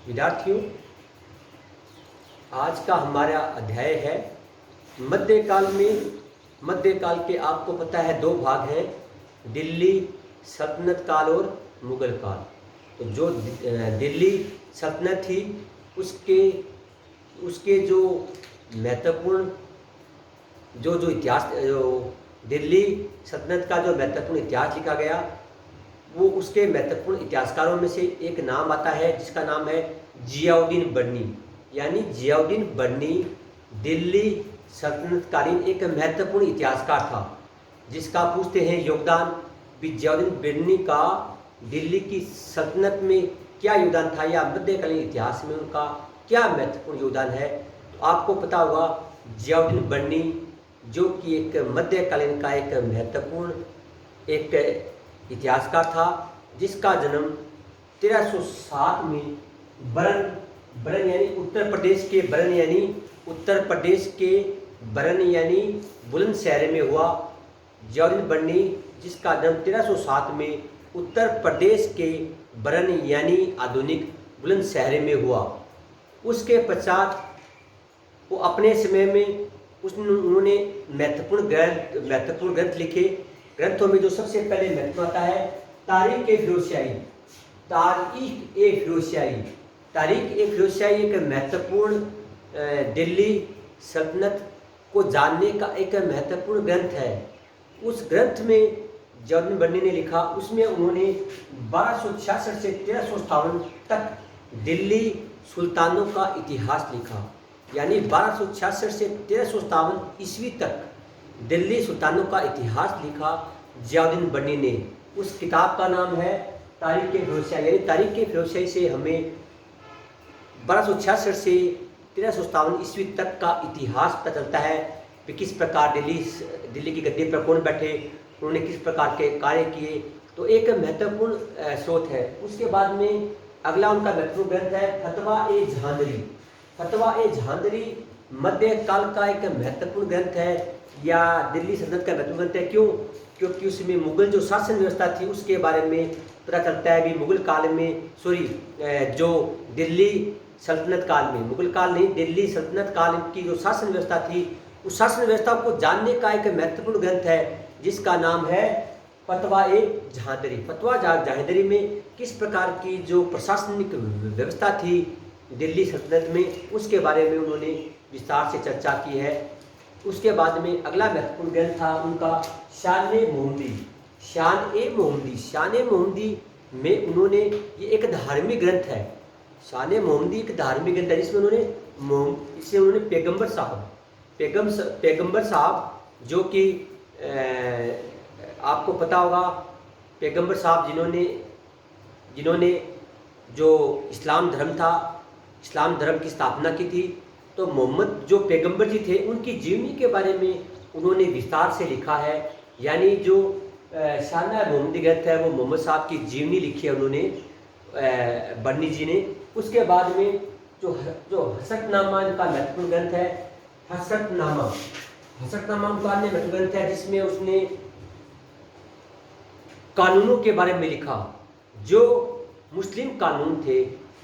विद्यार्थियों, आज का हमारा अध्याय है मध्यकाल में। मध्यकाल के आपको पता है दो भाग हैं, दिल्ली सल्तनत काल और मुगल काल। तो जो दिल्ली सल्तनत थी उसके उसके जो महत्वपूर्ण जो इतिहास, जो दिल्ली सल्तनत का जो महत्वपूर्ण इतिहास लिखा गया, वो उसके महत्वपूर्ण इतिहासकारों में से एक नाम आता है जिसका नाम है जियाउद्दीन बर्नी। यानी जियाउद्दीन बर्नी दिल्ली सल्तनत कालीन एक महत्वपूर्ण इतिहासकार था, जिसका पूछते हैं योगदान भी जियाउद्दीन बर्नी का दिल्ली की सल्तनत में क्या योगदान था या मध्यकालीन इतिहास में उनका क्या महत्वपूर्ण योगदान है। तो आपको पता होगा जियाउद्दीन बर्नी जो कि एक मध्यकालीन का एक महत्वपूर्ण एक इतिहासकार था, जिसका जन्म 1307 में बरन यानी उत्तर प्रदेश के बरन यानी बुलंदशहर में हुआ। जियाउद्दीन बर्नी जिसका जन्म 1307 में उत्तर प्रदेश के बरन यानी आधुनिक बुलंदशहर में हुआ। उसके पश्चात वो अपने समय में उन्होंने महत्वपूर्ण ग्रंथ लिखे। ग्रंथों में जो सबसे पहले महत्व आता है तारीख ए फिरोजशाही एक महत्वपूर्ण दिल्ली सल्तनत को जानने का एक महत्वपूर्ण ग्रंथ है। उस ग्रंथ में जियाउद्दीन बर्नी ने लिखा, उसमें उन्होंने 1266 से 1357 तक दिल्ली सुल्तानों का इतिहास लिखा। यानी 1266 से 1357 ईस्वी तक दिल्ली सुल्तानों का इतिहास लिखा जियाउद्दीन बर्नी ने। उस किताब का नाम है तारीख ए फिरोजशाही। यानी तारीख ए फिरोजशाही से हमें 1266 से 1357 ईस्वी तक का इतिहास पता चलता है कि किस प्रकार दिल्ली की गद्दी पर कौन बैठे, उन्होंने किस प्रकार के कार्य किए। तो एक महत्वपूर्ण स्रोत है। उसके बाद में अगला उनका महत्वपूर्ण ग्रंथ है फतवा ए झांदरी मध्यकाल का एक महत्वपूर्ण ग्रंथ है या दिल्ली सल्तनत का महत्वपूर्ण ग्रंथ है। क्यों? क्योंकि उसमें मुगल जो शासन व्यवस्था थी उसके बारे में पता चलता है कि मुगल काल में जो दिल्ली सल्तनत काल में, मुगल काल नहीं, दिल्ली सल्तनत काल की जो शासन व्यवस्था थी उस शासन व्यवस्था को जानने का एक महत्वपूर्ण ग्रंथ है जिसका नाम है फतवा ए झांदरी में किस प्रकार की जो प्रशासनिक व्यवस्था थी दिल्ली सल्तनत में उसके बारे में उन्होंने विस्तार से चर्चा की है। उसके बाद में अगला महत्वपूर्ण ग्रंथ था उनका शान ए मोहम्मदी में उन्होंने, ये एक धार्मिक ग्रंथ है। शान ए मोहम्मदी एक धार्मिक ग्रंथ है जिसमें उन्होंने पैगंबर साहब जो कि आपको पता होगा पैगंबर साहब जिन्होंने जो इस्लाम धर्म की स्थापना की थी। तो मोहम्मद जो पैगंबर जी थे उनकी जीवनी के बारे में उन्होंने विस्तार से लिखा है। यानी जो शान ए मोहम्मदी ग्रंथ है वो मोहम्मद साहब की जीवनी लिखी है उन्होंने, बर्नी जी ने। उसके बाद में जो हसरतनामा इनका महत्वपूर्ण ग्रंथ है, हसरतनामा उनका अन्य महत्वपूर्ण ग्रंथ है जिसमें उसने कानूनों के बारे में लिखा, जो मुस्लिम कानून थे।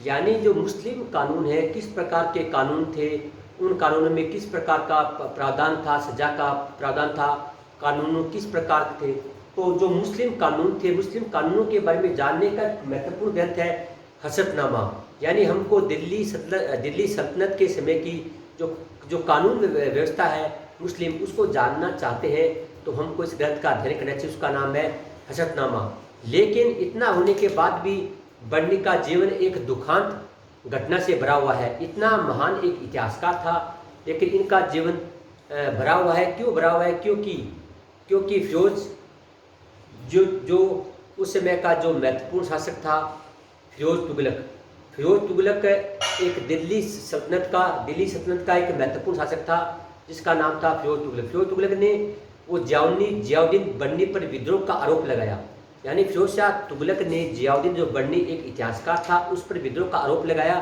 यानी जो मुस्लिम कानून है किस प्रकार के कानून थे, उन कानूनों में किस प्रकार का प्रावधान था, सजा का प्रावधान था, कानूनों किस प्रकार थे। तो जो मुस्लिम कानून थे, मुस्लिम कानूनों के बारे में जानने का महत्वपूर्ण ग्रंथ है हसरतनामा। यानी हमको दिल्ली सल्तनत के समय की जो कानून व्यवस्था है मुस्लिम, उसको जानना चाहते हैं तो हमको इस ग्रंथ का अध्ययन करना चाहिए। उसका नाम है हसरतनामा। लेकिन इतना होने के बाद भी बर्नी का जीवन एक दुखांत घटना से भरा हुआ है। इतना महान एक इतिहासकार था लेकिन इनका जीवन भरा हुआ है। क्यों भरा हुआ है? क्योंकि फिरोज जो उस समय का जो महत्वपूर्ण शासक था फिरोज तुगलक एक दिल्ली सल्तनत का एक महत्वपूर्ण शासक था जिसका नाम था फिरोज तुगलक ने वो जियाउद्दीन बर्नी पर विद्रोह का आरोप लगाया। यानी फिरोज शाह तुगलक ने जियाउद्दीन जो बर्नी एक इतिहासकार था उस पर विद्रोह का आरोप लगाया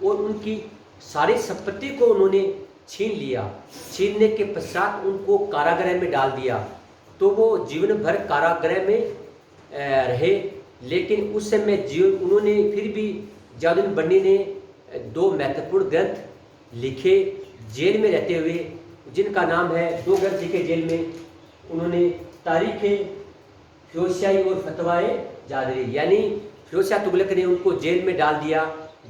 और उनकी सारी संपत्ति को उन्होंने छीन लिया। छीनने के पश्चात उनको कारागृह में डाल दिया। तो वो जीवन भर कारागृह में रहे। लेकिन उस समय उन्होंने फिर भी जियाउद्दीन बर्नी ने दो महत्वपूर्ण ग्रंथ लिखे जेल में रहते हुए, जिनका नाम है, दो ग्रंथ लिखे जेल में उन्होंने, तारीख फिरोजशाही और फतवाए जादरी, यानी फिरोज शाह तुगलक ने उनको जेल में डाल दिया।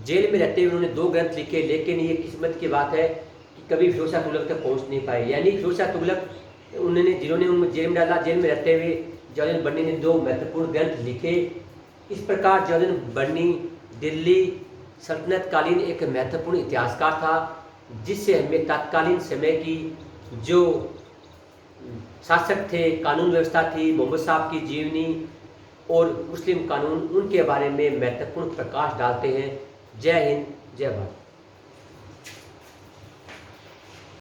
जेल में रहते हुए उन्होंने दो ग्रंथ लिखे, लेकिन ये किस्मत की बात है कि कभी फिरोज शाह तुगलक तक पहुंच नहीं पाए। यानी फिरोज शाह तुगलक जिन्होंने उनको जेल में डाला, जेल में रहते हुए जलालुद्दीन बन्नी ने दो महत्वपूर्ण ग्रंथ लिखे। इस प्रकार जलालुद्दीन बन्नी दिल्ली सल्तनत कालीन एक महत्वपूर्ण इतिहासकार था, जिससे हमें तत्कालीन समय की जो शासक थे, कानून व्यवस्था थी, मोहम्मद साहब की जीवनी और मुस्लिम कानून, उनके बारे में महत्वपूर्ण प्रकाश डालते हैं। जय हिंद, जय भारत।